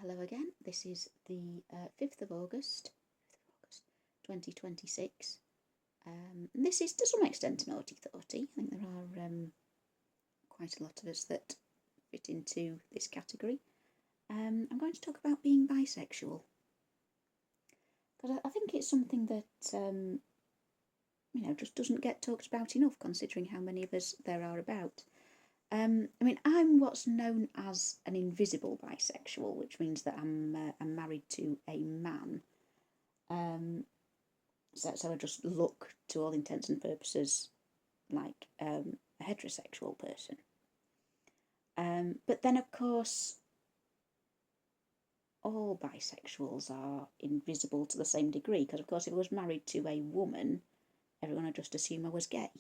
Hello again. This is the 5th of August, 2026. This is to some extent an naughty thoughty. I think there are quite a lot of us that fit into this category. I'm going to talk about being bisexual because I think it's something that just doesn't get talked about enough, considering how many of us there are about. I'm what's known as an invisible bisexual, which means that I'm married to a man. So I just look, to all intents and purposes, like a heterosexual person. But then, of course, all bisexuals are invisible to the same degree, because, of course, if I was married to a woman, everyone would just assume I was gay.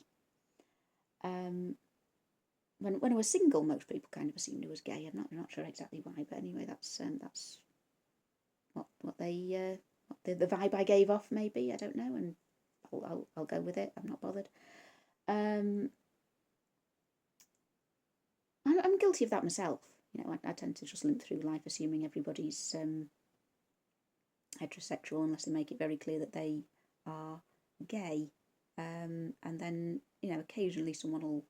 When I was single, most people kind of assumed I was gay. I'm not sure exactly why, but anyway, that's what the vibe I gave off. Maybe, I don't know, and I'll go with it. I'm not bothered. I'm guilty of that myself. I tend to just limp through life assuming everybody's heterosexual unless they make it very clear that they are gay. And then occasionally someone will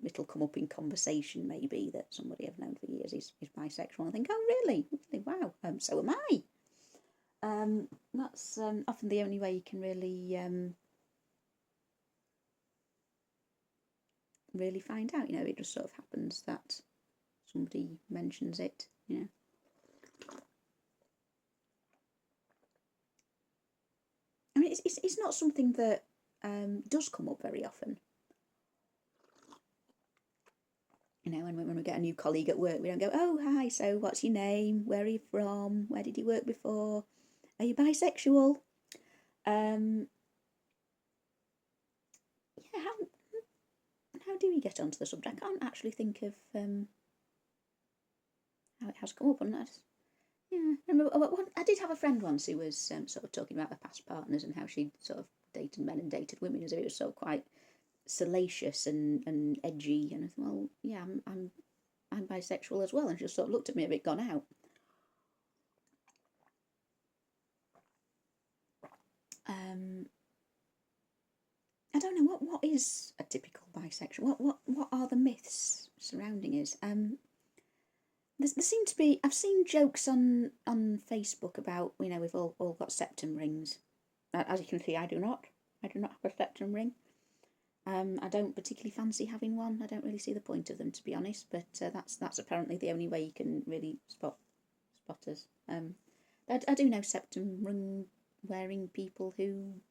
it'll come up in conversation, maybe, that somebody I've known for years is bisexual, and I think, oh really, wow, so am I. That's often the only way you can really find out. It just sort of happens that somebody mentions it. I mean, it's not something that does come up very often. When we get a new colleague at work, we don't go, oh, hi, so what's your name? Where are you from? Where did you work before? Are you bisexual? Yeah, how do we get onto the subject? I can't actually think of how it has come up. And I did have a friend once who was sort of talking about her past partners and how she'd sort of dated men and dated women, as if it was sort of quite salacious and edgy. And I thought, well, yeah, I'm bisexual as well. And she just sort of looked at me a bit gone out. I don't know what is a typical bisexual. What are the myths surrounding us? There seem to be. I've seen jokes on Facebook about we've all got septum rings. As you can see, I do not. I do not have a septum ring. I don't particularly fancy having one. I don't really see the point of them, to be honest. But that's apparently the only way you can really spot us. I do know septum ring wearing people who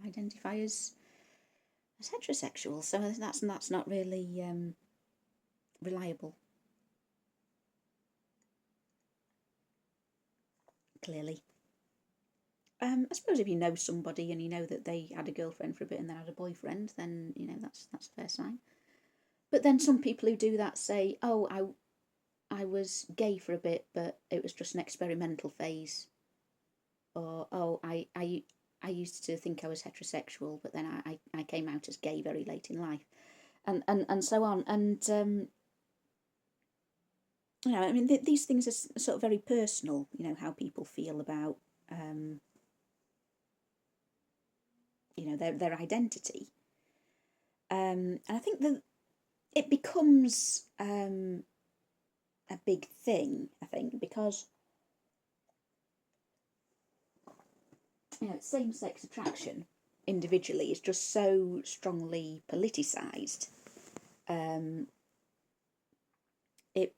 identify as heterosexual. So that's not really reliable. Clearly. I suppose if you know somebody and you know that they had a girlfriend for a bit and then had a boyfriend, then that's a fair sign. But then some people who do that say, "Oh, I was gay for a bit, but it was just an experimental phase," or "Oh, I used to think I was heterosexual, but then I came out as gay very late in life," and so on. And these things are sort of very personal. How people feel about their identity. And I think that it becomes a big thing, I think, because same-sex attraction individually is just so strongly politicised. It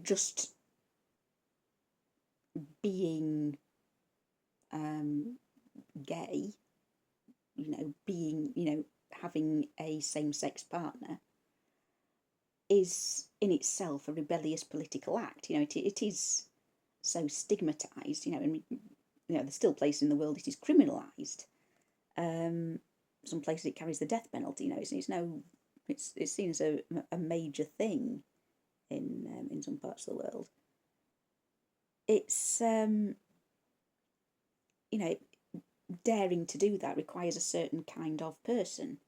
just being gay, being having a same-sex partner is in itself a rebellious political act. It is so stigmatised. And there's still places in the world it is criminalised. Some places it carries the death penalty. It's seen as a major thing in some parts of the world. It's daring to do that requires a certain kind of person.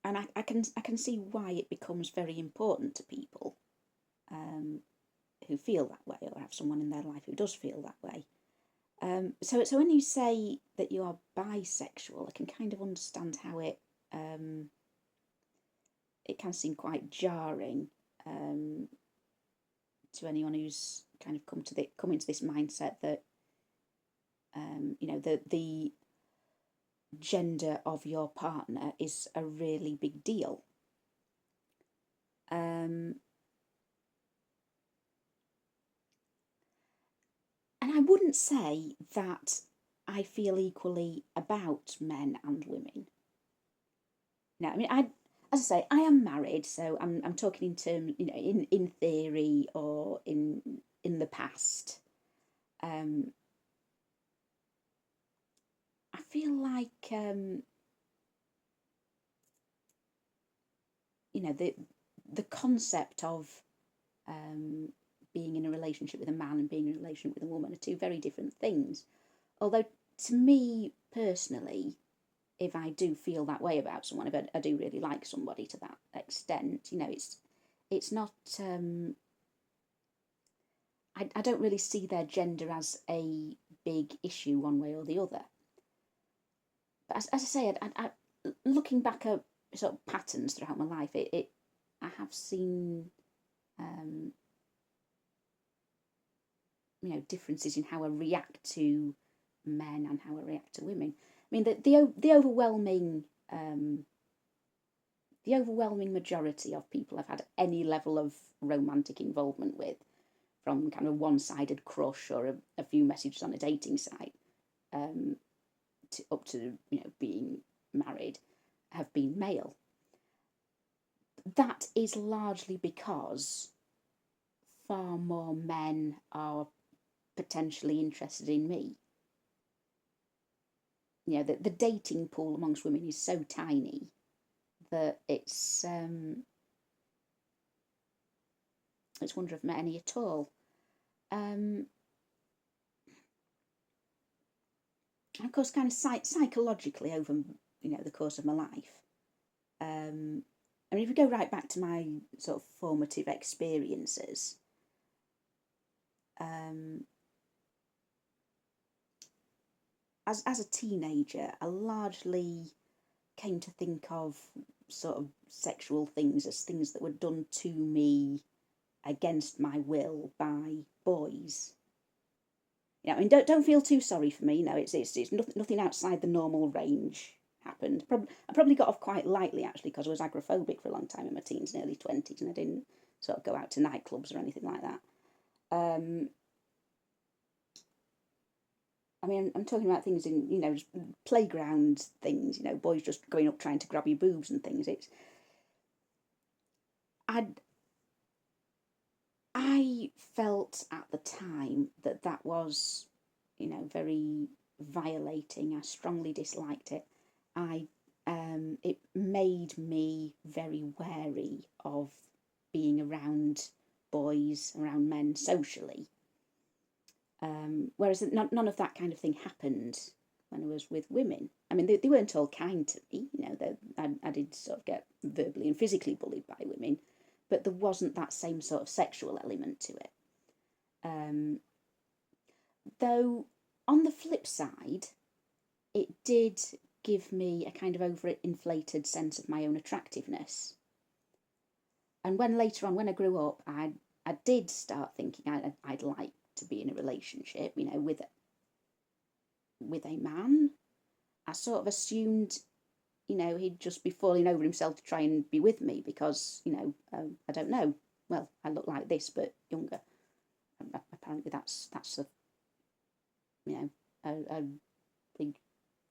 and I can see why it becomes very important to people who feel that way or have someone in their life who does feel that way. So when you say that you are bisexual, I can kind of understand how it can seem quite jarring to anyone who's kind of come into this mindset that the gender of your partner is a really big deal. And I wouldn't say that I feel equally about men and women. No, I mean, as I say, I am married, so I'm talking in terms, in theory or in the past. I feel like the concept of being in a relationship with a man and being in a relationship with a woman are two very different things. Although to me personally, if I do feel that way about someone, if I do really like somebody to that extent, it's not. I don't really see their gender as a big issue one way or the other. But as I say, I looking back at sort of patterns throughout my life, I have seen differences in how I react to men and how I react to women. I mean, the overwhelming majority of people I've had any level of romantic involvement with, from kind of a one-sided crush or a few messages on a dating site, up to being married, have been male. That is largely because far more men are potentially interested in me. The dating pool amongst women is so tiny that it's wonder if I've met any at all. And of course, kind of psychologically over the course of my life. I mean, if we go right back to my sort of formative experiences, as a teenager, I largely came to think of sort of sexual things as things that were done to me against my will by boys. I mean, don't feel too sorry for me. It's nothing outside the normal range happened. I probably got off quite lightly actually, because I was agoraphobic for a long time in my teens and early 20s, and I didn't sort of go out to nightclubs or anything like that. I mean, I'm talking about things in playground things. Boys just going up trying to grab your boobs and things. I felt at the time that was, very violating. I strongly disliked it. It made me very wary of being around boys, around men socially. Whereas none of that kind of thing happened when I was with women. I mean, they weren't all kind to me. I did sort of get verbally and physically bullied by women, but there wasn't that same sort of sexual element to it. Though, on the flip side, it did give me a kind of overinflated sense of my own attractiveness. And later on, when I grew up, I did start thinking I'd like to be in a relationship, with a man. I sort of assumed, he'd just be falling over himself to try and be with me because, I don't know. Well, I look like this, but younger. Apparently, that's a big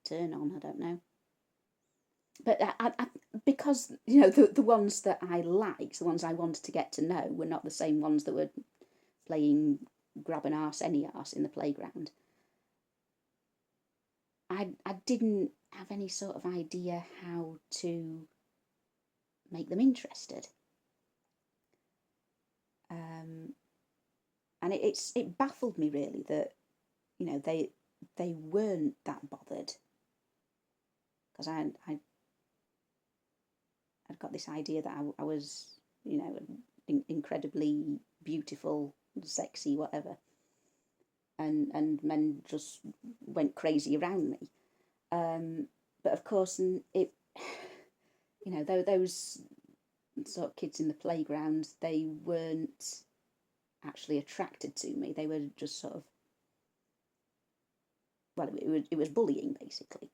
turn on. I don't know. But because the ones that I liked, the ones I wanted to get to know, were not the same ones that were playing grab an arse any arse in the playground. I didn't have any sort of idea how to make them interested. And it baffled me really that they weren't that bothered, because got this idea that I was, you know, incredibly beautiful, sexy, whatever, and men just went crazy around me. But of course, it, you know, those sort of kids in the playground, they weren't actually attracted to me. They were just sort of, well, it was bullying basically.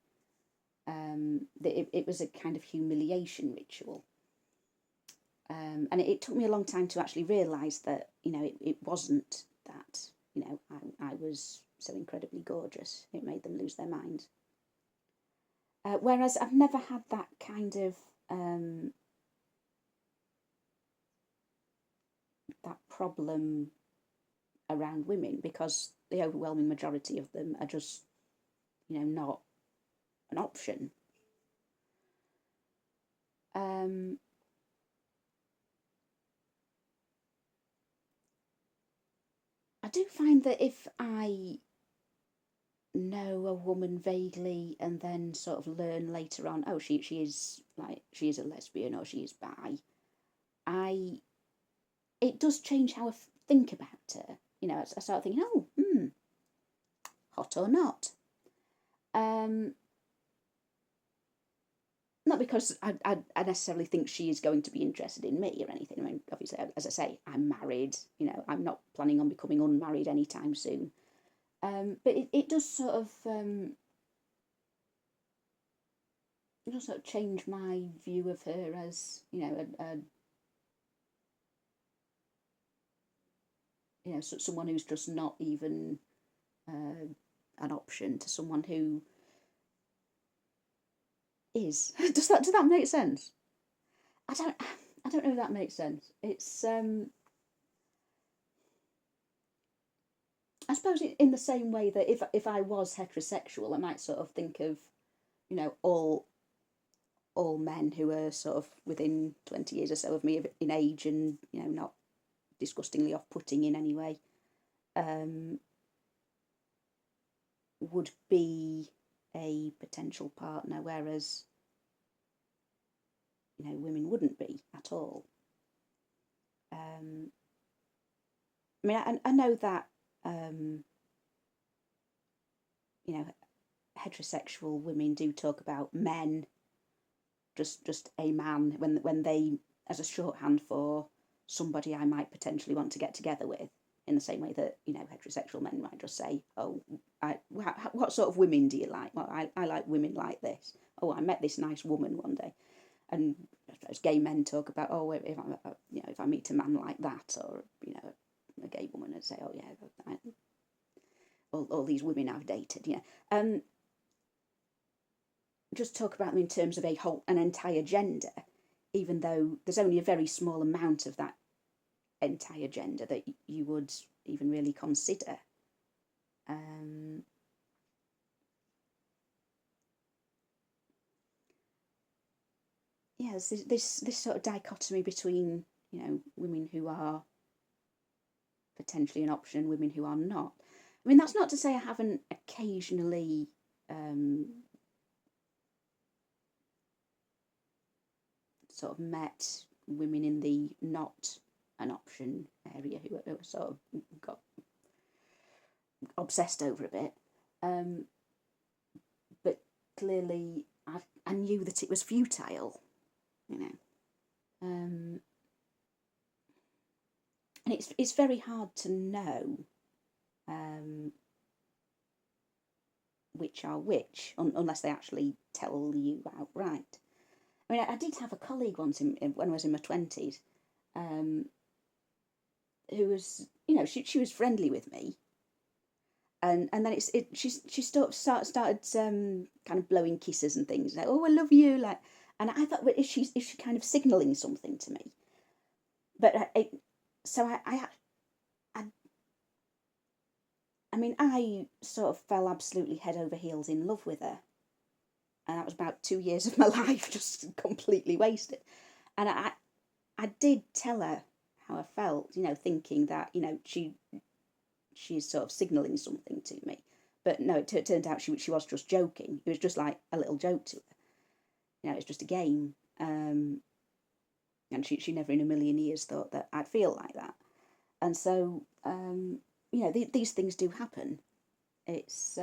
It was a kind of humiliation ritual. And it took me a long time to actually realise that, you know, it wasn't that, you know, I was so incredibly gorgeous. It made them lose their minds. Whereas I've never had that kind of that problem around women, because the overwhelming majority of them are just, you know, not an option. I do find that if I know a woman vaguely and then sort of learn later on, oh, she is like, she is a lesbian or she is bi, it does change how I think about her. You know, I start thinking, oh, hot or not. Not because I necessarily think she is going to be interested in me or anything. I mean, obviously, as I say, I'm married. You know, I'm not planning on becoming unmarried anytime soon. But it does sort of it does sort of change my view of her as, you know, a you know, someone who's just not even an option to someone who is. Does that make sense? I don't know if that makes sense. It's I suppose in the same way that if I was heterosexual, I might sort of think of, you know, all men who are sort of within 20 years or so of me in age, and, you know, not disgustingly off-putting in any way, would be a potential partner, whereas, you know, women wouldn't be at all. I mean, I know that, you know, heterosexual women do talk about men, just a man, when they, as a shorthand for somebody I might potentially want to get together with, in the same way that, you know, heterosexual men might just say, oh, what sort of women do you like? Well, I like women like this. Oh, I met this nice woman one day. And as gay men talk about, oh, if I meet a man like that, or, you know, a gay woman, and say, oh yeah, all these women I've dated, you know, just talk about them in terms of an entire gender, even though there's only a very small amount of that entire gender that you would even really consider. Yeah, there's this sort of dichotomy between, you know, women who are potentially an option, women who are not. I mean, that's not to say I haven't occasionally sort of met women in the not an option area who sort of got obsessed over a bit. But clearly, I knew that it was futile, you know. And it's very hard to know which are which, unless they actually tell you outright. I mean, I did have a colleague once when I was in my 20s, who was, you know, she was friendly with me, and then she started kind of blowing kisses and things, like, oh, I love you, like, and I thought, well, is she kind of signalling something to me? But I mean, I sort of fell absolutely head over heels in love with her, and that was about 2 years of my life just completely wasted. And I did tell her how I felt, you know, thinking that, you know, she's sort of signalling something to me. But no, it turned out she was just joking. It was just like a little joke to her. You know, it's just a game. and she never in a million years thought that I'd feel like that. And so, these things do happen. It's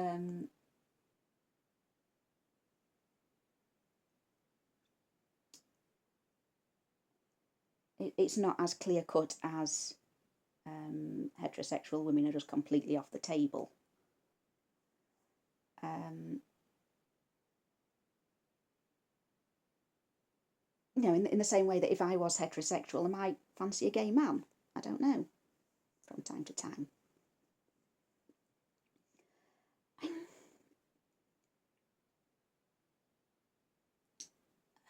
it's not as clear cut as heterosexual women are just completely off the table. Um, in the same way that if I was heterosexual, I might fancy a gay man. I don't know, from time to time.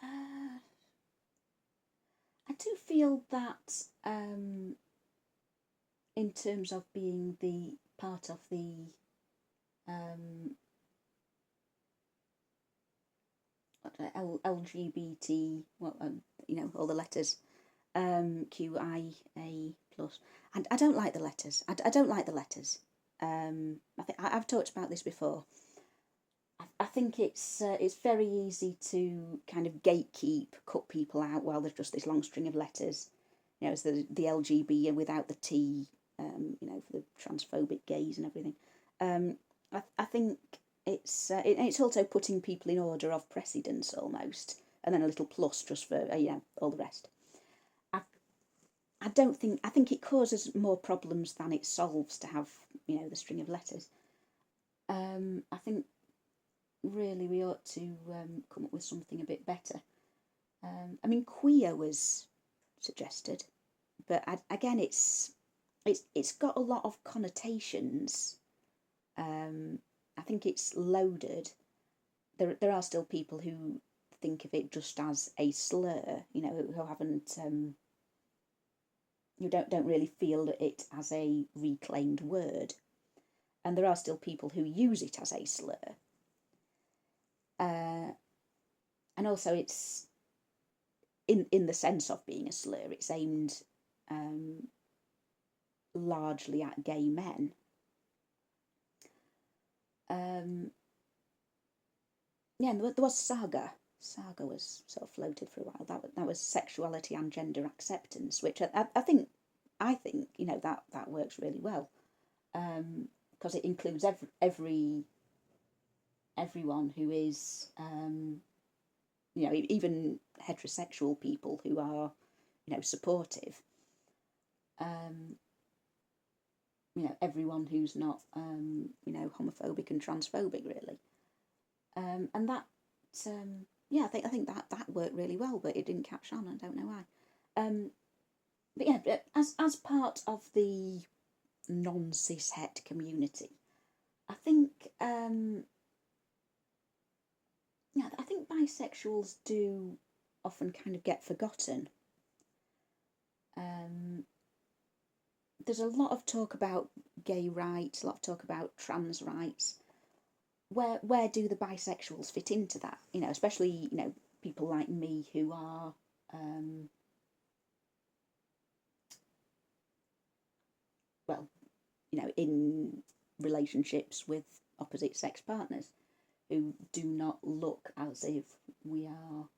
Uh, I do feel that in terms of being the part of the um, LGBT, all the letters, QIA plus. And I don't like the letters. I don't like the letters. I think I've talked about this before. I think it's very easy to kind of gatekeep, cut people out while there's just this long string of letters. It's the LGB without the T. For the transphobic gays and everything. I think it's also putting people in order of precedence almost, and then a little plus just for all the rest. I I don't think I think it causes more problems than it solves to have the string of letters. I think really we ought to come up with something a bit better. I mean, queer was suggested, but again, it's got a lot of connotations. I think it's loaded. There are still people who think of it just as a slur, who haven't who don't really feel it as a reclaimed word, and there are still people who use it as a slur. And also, it's in the sense of being a slur. It's aimed largely at gay men. And there was Saga. Saga was sort of floated for a while. That was sexuality and gender acceptance, which I think that works really well, because it includes everyone who is even heterosexual people who are supportive. Everyone who's not homophobic and transphobic, really. And that I think that worked really well, but it didn't catch on. I don't know why. But yeah, as part of the non-cis het community, I think I think bisexuals do often kind of get forgotten. There's a lot of talk about gay rights, a lot of talk about trans rights. Where do the bisexuals fit into that? Especially people like me who are in relationships with opposite sex partners who do not look as if we are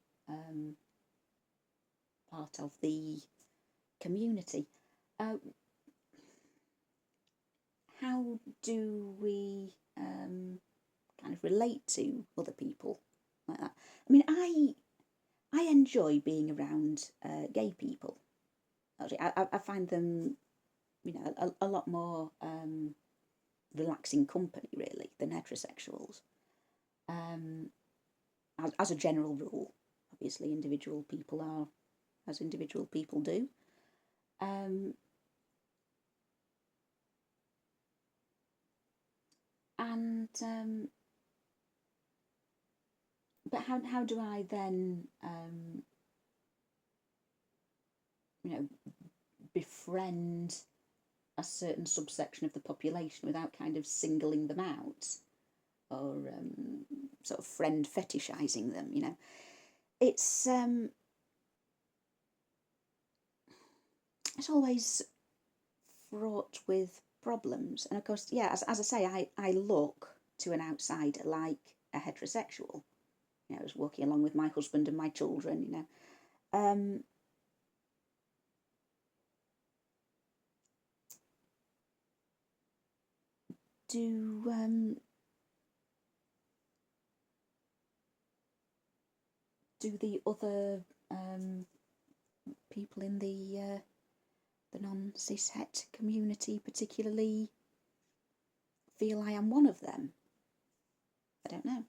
part of the community. How do we kind of relate to other people like that? I mean, I enjoy being around gay people. Actually, I find them, a lot more relaxing company really than heterosexuals. As a general rule, obviously individual people are as individual people do. But how do I then befriend a certain subsection of the population without kind of singling them out or sort of friend fetishizing them? It's always fraught with problems, and of course, as I say, I look to an outsider like a heterosexual. I was walking along with my husband and my children. do the other people in the non-cishet community particularly feel I am one of them? I don't know.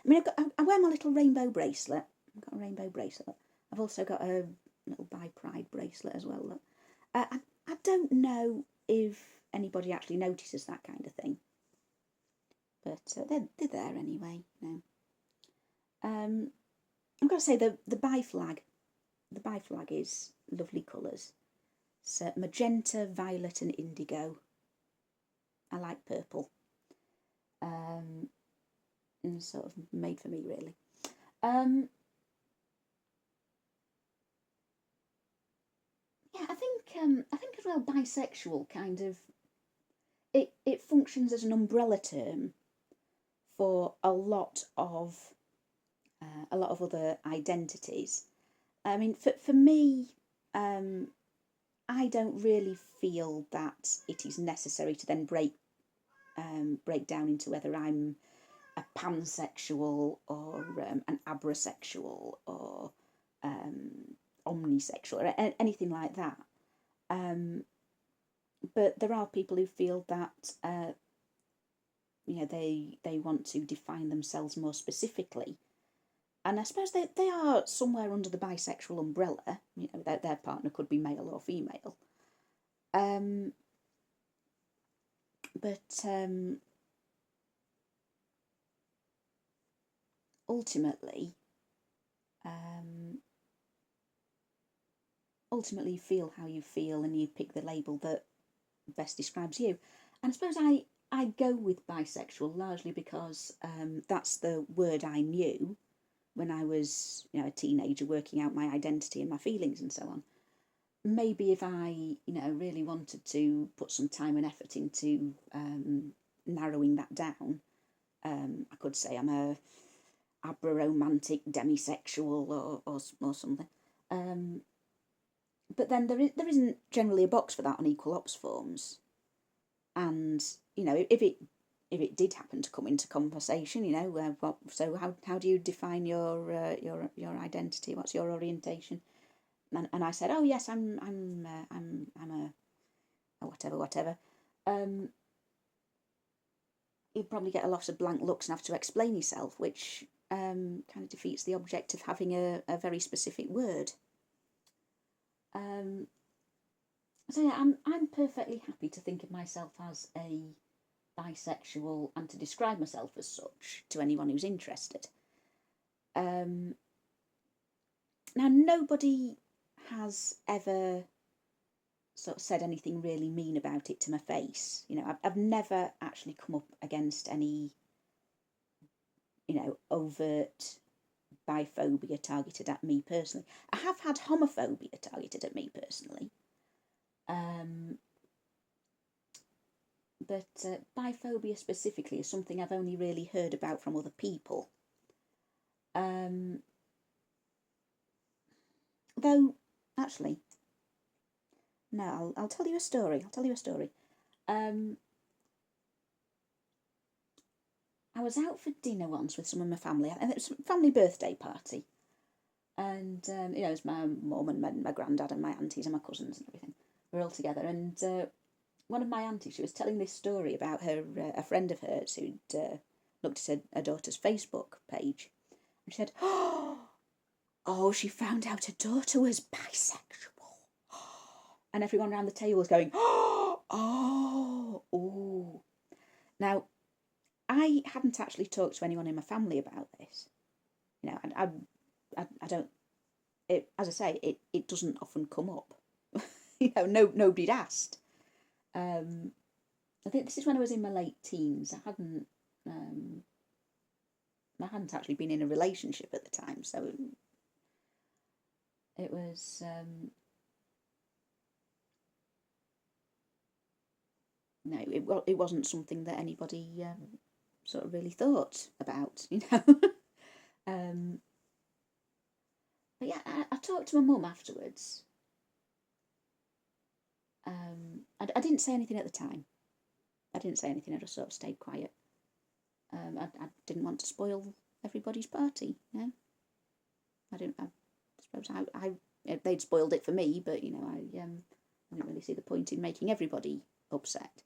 I mean, I wear my little rainbow bracelet. I've got a rainbow bracelet. I've also got a little Bi Pride bracelet as well. Look. I don't know if anybody actually notices that kind of thing, but they're there anyway. You know. I've got to say the Bi flag. The Bi flag is lovely colours. It's magenta, violet, and indigo. I like purple. And sort of made for me, really. Yeah, I think as well, bisexual kind of it functions as an umbrella term for a lot of other identities. I mean, for me, I don't really feel that it is necessary to then break down into whether I'm a pansexual or an abrasexual or omnisexual or anything like that. But there are people who feel that they want to define themselves more specifically, and I suppose they are somewhere under the bisexual umbrella. You know, their partner could be male or female. But ultimately you feel how you feel, and you pick the label that best describes you. And I suppose I go with bisexual largely because that's the word I knew when I was, you know, a teenager working out my identity and my feelings and so on. Maybe if I, you know, really wanted to put some time and effort into narrowing that down, I could say I'm a abra-romantic demisexual or something. But then there isn't generally a box for that on equal ops forms, and you know, if it did happen to come into conversation, you know, so how do you define your identity? What's your orientation? And I said, oh yes, I'm a whatever. You'd probably get a lot of blank looks and have to explain yourself, which kind of defeats the object of having a very specific word. So yeah, I'm perfectly happy to think of myself as a bisexual and to describe myself as such to anyone who's interested. Now, nobody has ever sort of said anything really mean about it to my face. You know, I've never actually come up against any, you know, overt biphobia targeted at me personally. I have had homophobia targeted at me personally. But biphobia specifically is something I've only really heard about from other people. Though, actually, no, I'll tell you a story. I was out for dinner once with some of my family, and it was a family birthday party. And, you know, it was my mum and my granddad and my aunties and my cousins and everything. We were all together, and one of my aunties, she was telling this story about her a friend of hers who'd looked at her daughter's Facebook page. And she said, oh, she found out her daughter was bisexual. And everyone around the table was going, oh. Now, I hadn't actually talked to anyone in my family about this. You know, I don't. It, as I say, it doesn't often come up. You know, nobody'd asked. I think this is when I was in my late teens. I hadn't actually been in a relationship at the time, so it was. No, it wasn't something that anybody sort of really thought about, you know. But yeah, I talked to my mum afterwards. I didn't say anything at the time. I didn't say anything. I just sort of stayed quiet. I didn't want to spoil everybody's party. I suppose they'd spoiled it for me, but I didn't really see the point in making everybody upset.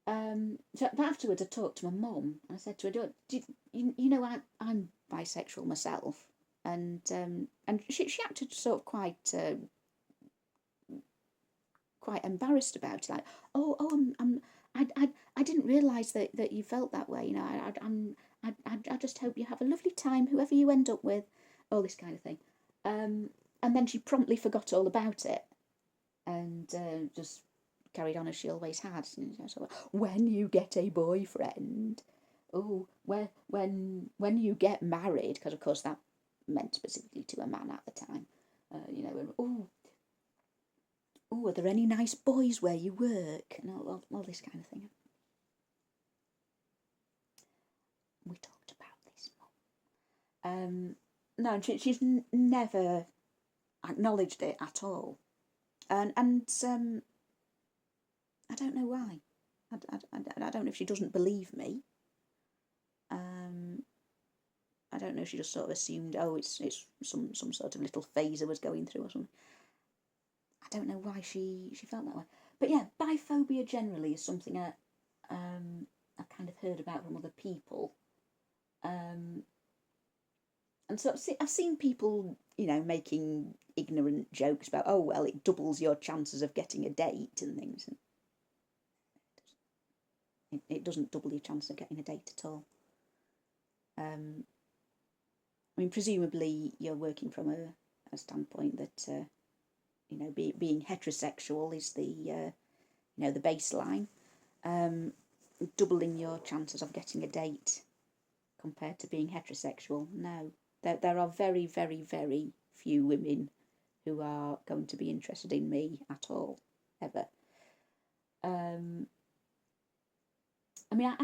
So afterwards, I talked to my mum, and I said to her, I'm bisexual myself, and she acted sort of quite embarrassed about it, like, I didn't realise that you felt that way. I just hope you have a lovely time, whoever you end up with, all this kind of thing. And then she promptly forgot all about it, and just carried on as she always had. So, when you get a boyfriend, when you get married, because of course that meant specifically to a man at the time. Are there any nice boys where you work? And all this kind of thing. We talked about this, Mum. No, she's never acknowledged it at all. And I don't know why. I don't know if she doesn't believe me. I don't know if she just sort of assumed, it's some sort of little phase I was going through or something. I don't know why she felt that way. But yeah, biphobia generally is something I've kind of heard about from other people. And so I've seen people, making ignorant jokes about, it doubles your chances of getting a date and things. It doesn't double your chance of getting a date at all. Presumably you're working from a standpoint that, being heterosexual is the baseline. Doubling your chances of getting a date compared to being heterosexual, no. There are very, very, very few women who are going to be interested in me at all, ever. I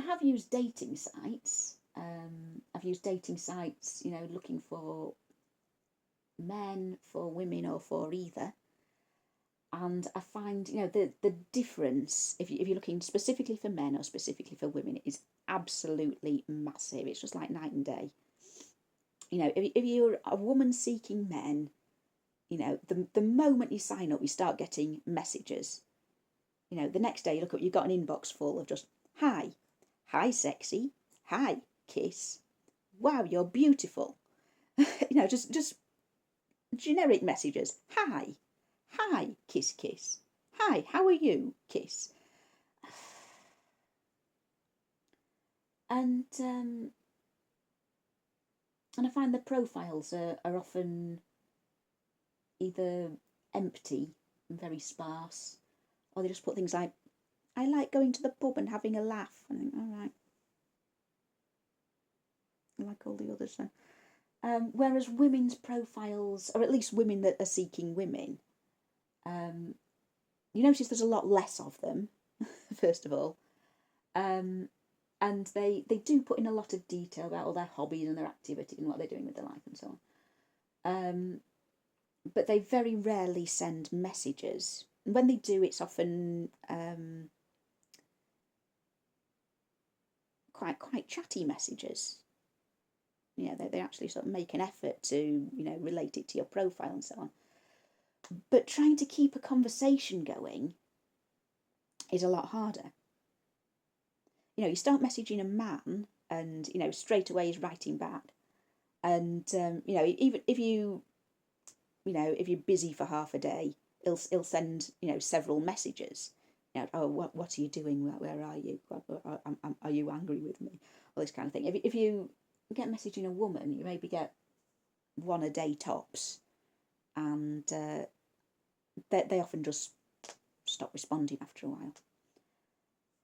have used dating sites. I've used dating sites, looking for men, for women, or for either. And I find, the difference, if you're looking specifically for men or specifically for women, is absolutely massive. It's just like night and day. If you're a woman seeking men, the moment you sign up, you start getting messages. The next day you look up, you've got an inbox full of just, hi sexy, hi kiss, wow, you're beautiful. Just generic messages. Hi, kiss, kiss. Hi, how are you? Kiss. And I find the profiles are often either empty and very sparse, or they just put things like, I like going to the pub and having a laugh. I think, all right. Like all the others then. Whereas women's profiles, or at least women that are seeking women, you notice there's a lot less of them, first of all. And they do put in a lot of detail about all their hobbies and their activities and what they're doing with their life and so on. But they very rarely send messages. And when they do, it's often quite chatty messages. They actually sort of make an effort to, relate it to your profile and so on. But trying to keep a conversation going is a lot harder. You start messaging a man and, straight away he's writing back. And, even if if you're busy for half a day, he'll send, several messages. What are you doing? Where are you? Are you angry with me? All this kind of thing. If you get messaging a woman, you maybe get one a day tops, and they often just stop responding after a while.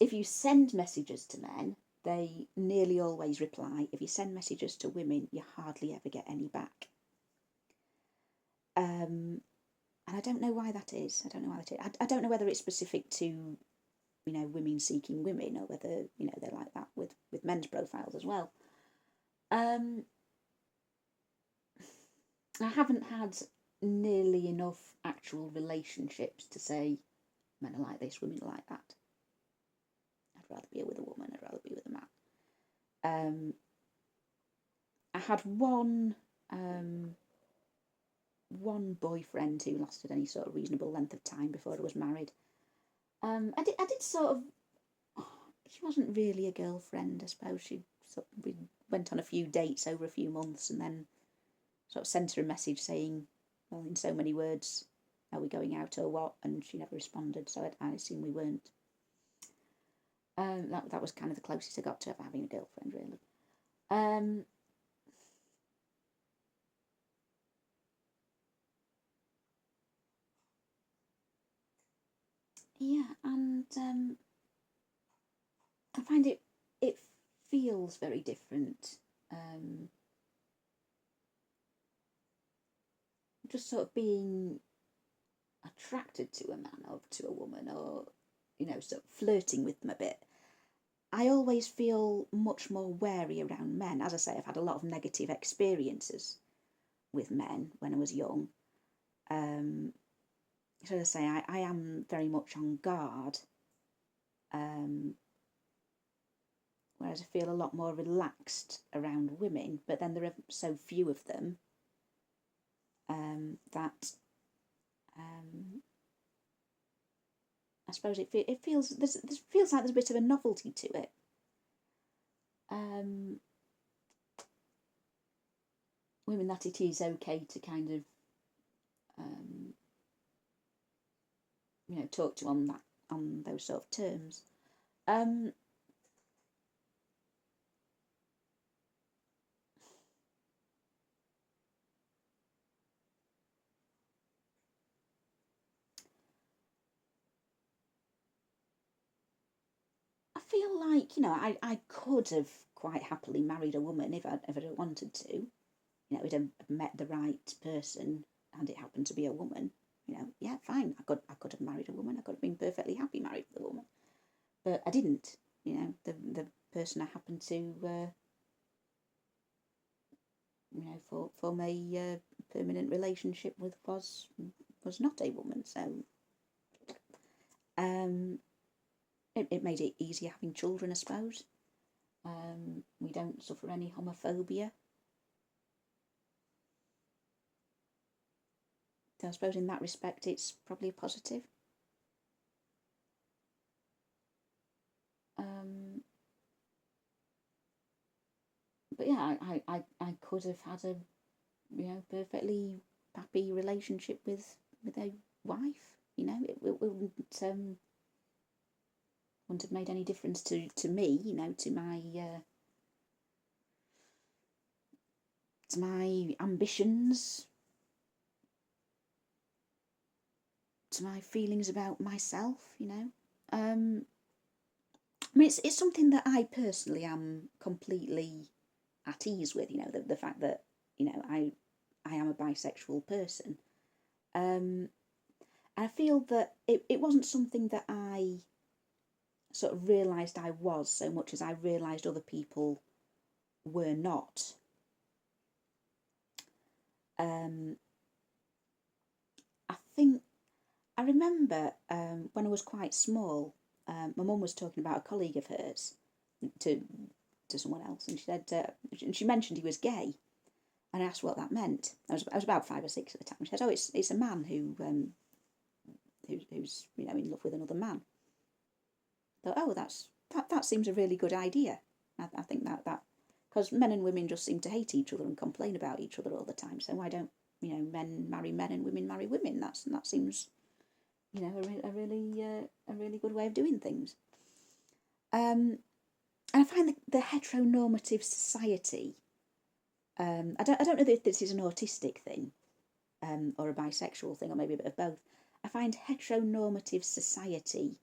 If you send messages to men, they nearly always reply. If you send messages to women, you hardly ever get any back. And I don't know why that is. I don't know whether it's specific to, women seeking women, or whether, they're like that with men's profiles as well. I haven't had nearly enough actual relationships to say men are like this, women are like that. rather be with a woman. I'd rather be with a man. I had one boyfriend who lasted any sort of reasonable length of time before I was married. I did sort of. She wasn't really a girlfriend, I suppose. We went on a few dates over a few months, and then sort of sent her a message saying, well, in so many words, are we going out or what? And she never responded, so I assume we weren't. That was kind of the closest I got to ever having a girlfriend, really. Yeah, and I find it feels very different. Just sort of being attracted to a man or to a woman, or sort of flirting with them a bit. I always feel much more wary around men. As I say, I've had a lot of negative experiences with men when I was young. So as I say, I am very much on guard. Whereas I feel a lot more relaxed around women, but then there are so few of them that I suppose it feels feels like there's a bit of a novelty to it. Women that it is okay to kind of talk to on those sort of terms. I feel like I could have quite happily married a woman if I'd wanted to. I'd have met the right person and it happened to be a woman. Yeah, fine. I could have married a woman. I could have been perfectly happy married with a woman, but I didn't. The person I happened to form a permanent relationship with was not a woman. So it made it easier having children, I suppose. We don't suffer any homophobia. So I suppose in that respect it's probably a positive. But yeah, I could have had a perfectly happy relationship with a wife. It wouldn't have made any difference to me. To my ambitions, to my feelings about myself. I mean, it's something that I personally am completely at ease with. The fact that I am a bisexual person. I feel that it wasn't something that I sort of realised I was so much as I realised other people were not. I think I remember when I was quite small, my mum was talking about a colleague of hers to someone else, and she said, and she mentioned he was gay, and I asked what that meant. I was about 5 or 6 at the time. She said, "Oh, it's a man who's in love with another man." I thought, oh, that seems a really good idea. I think that because men and women just seem to hate each other and complain about each other all the time. So why don't men marry men and women marry women? That seems a really good way of doing things. And I find the heteronormative society. I don't know if this is an autistic thing, or a bisexual thing, or maybe a bit of both. I find heteronormative society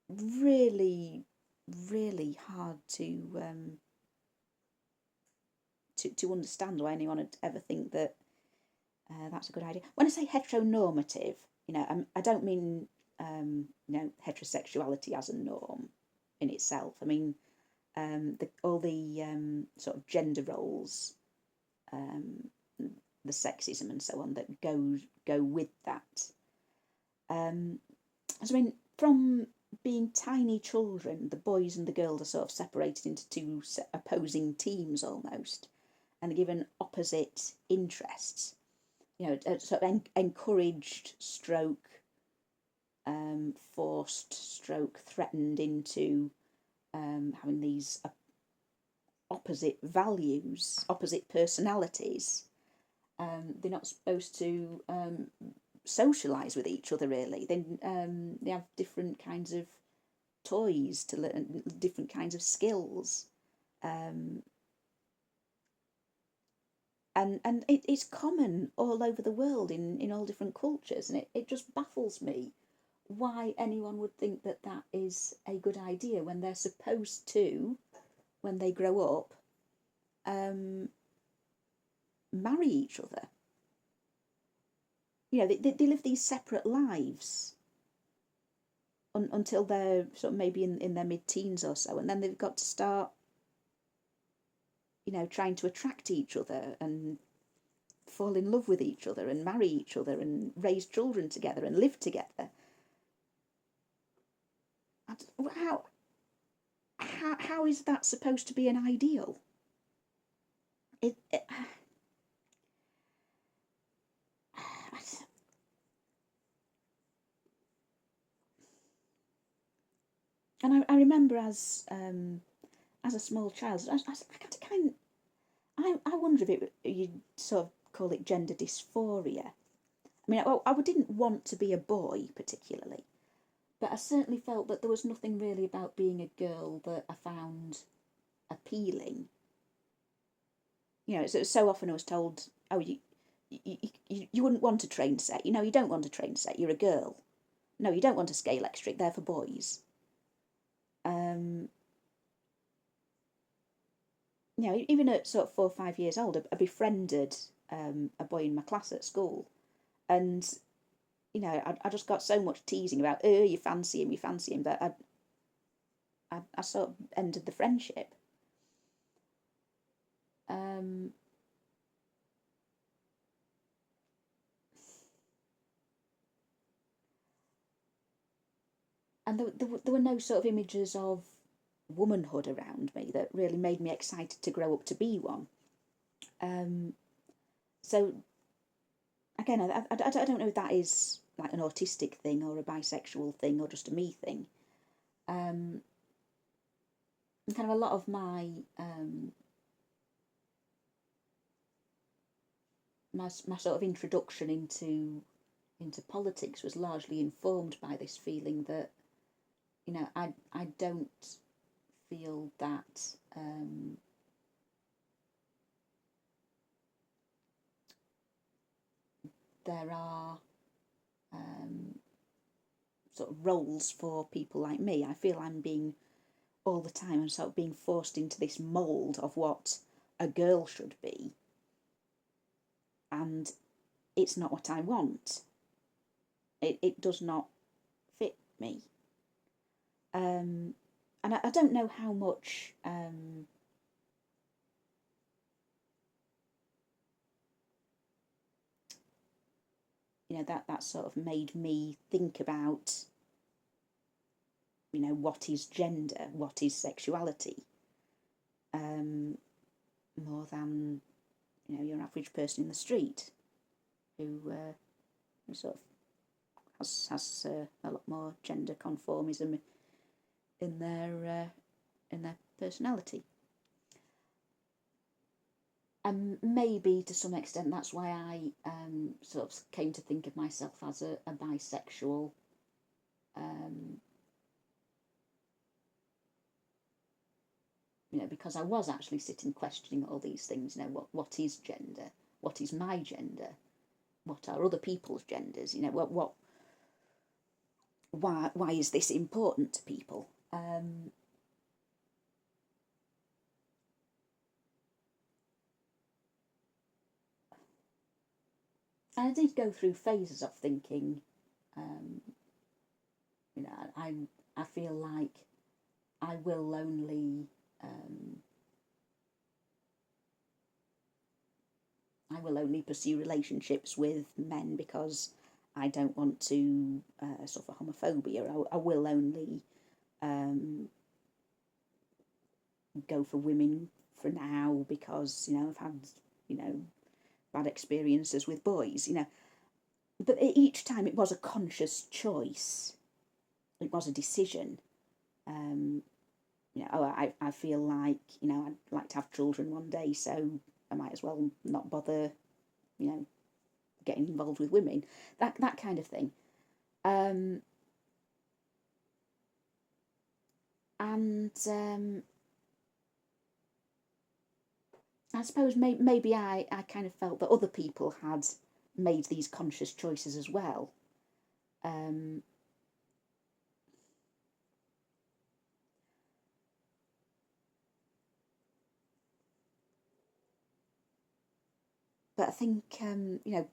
really, really hard to understand why anyone would ever think that that's a good idea. When I say heteronormative, I don't mean heterosexuality as a norm in itself. I mean all the sort of gender roles, the sexism and so on that go with that. So I mean, from being tiny children, the boys and the girls are sort of separated into two opposing teams almost, and given opposite interests. Sort of encouraged stroke, forced stroke, threatened into having these opposite values, opposite personalities. They're not supposed to socialise with each other really. They have different kinds of toys to learn, different kinds of skills. And it's common all over the world in all different cultures, and it just baffles me why anyone would think that that is a good idea when they're supposed to, when they grow up, marry each other. They live these separate lives until they're sort of maybe in their mid-teens or so, and then they've got to start, trying to attract each other and fall in love with each other and marry each other and raise children together and live together. How is that supposed to be an ideal? And I remember as a small child, I wonder if you'd sort of call it gender dysphoria. I mean, I didn't want to be a boy particularly, but I certainly felt that there was nothing really about being a girl that I found appealing. So often I was told, oh, you wouldn't want a train set. You don't want a train set. You're a girl. No, you don't want a scale electric. They're for boys. Even at sort of 4 or 5 years old, I befriended a boy in my class at school, and I just got so much teasing about, oh, you fancy him, that I sort of ended the friendship. And there were no sort of images of womanhood around me that really made me excited to grow up to be one. So again, I don't know if that is like an autistic thing or a bisexual thing or just a me thing. And kind of a lot of my my sort of introduction into politics was largely informed by this feeling that I don't feel that there are sort of roles for people like me. I feel I'm being all the time, I'm sort of being forced into this mould of what a girl should be, and it's not what I want. It does not fit me. And I don't know how much that sort of made me think about what is gender, what is sexuality, more than your average person in the street who sort of has a lot more gender conformism in their personality. And maybe to some extent that's why I sort of came to think of myself as a bisexual. Because I was actually sitting questioning all these things. What is gender? What is my gender? What are other people's genders? Why is this important to people? I did go through phases of thinking, I feel like I will only pursue relationships with men because I don't want to suffer homophobia. I will only go for women for now because, you know, I've had, you know, bad experiences with boys, you know. But each time it was a conscious choice. It was a decision. You know, I feel like, you know, I'd like to have children one day, so I might as well not bother, you know, getting involved with women. That kind of thing. And I suppose maybe I kind of felt that other people had made these conscious choices as well. Um, but I think, you know,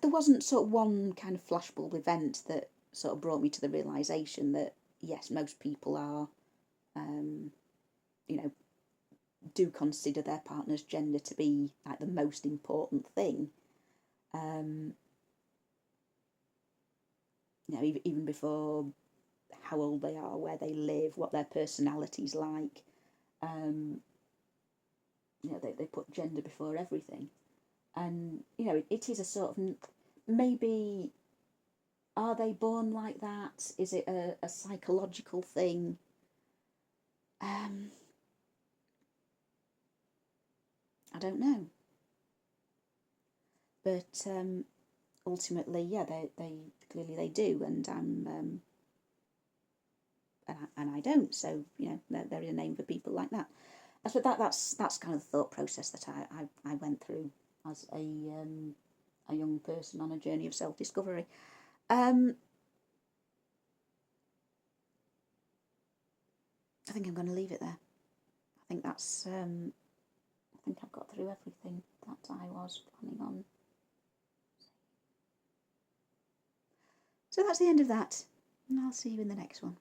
there wasn't sort of one kind of flashbulb event that sort of brought me to the realization that yes, most people are, you know, do consider their partner's gender to be like the most important thing. You know, even before how old they are, where they live, what their personality's like. You know, they put gender before everything. And, you know, it is a sort of, maybe, are they born like that? Is it a psychological thing? I don't know. But ultimately, yeah, they clearly they do, and and I don't. So, you know, there is a name for people like that. So that's kind of the thought process that I went through as a young person on a journey of self discovery. I think I'm going to leave it there. I think that's I think I've got through everything that I was planning on. So that's the end of that, and I'll see you in the next one.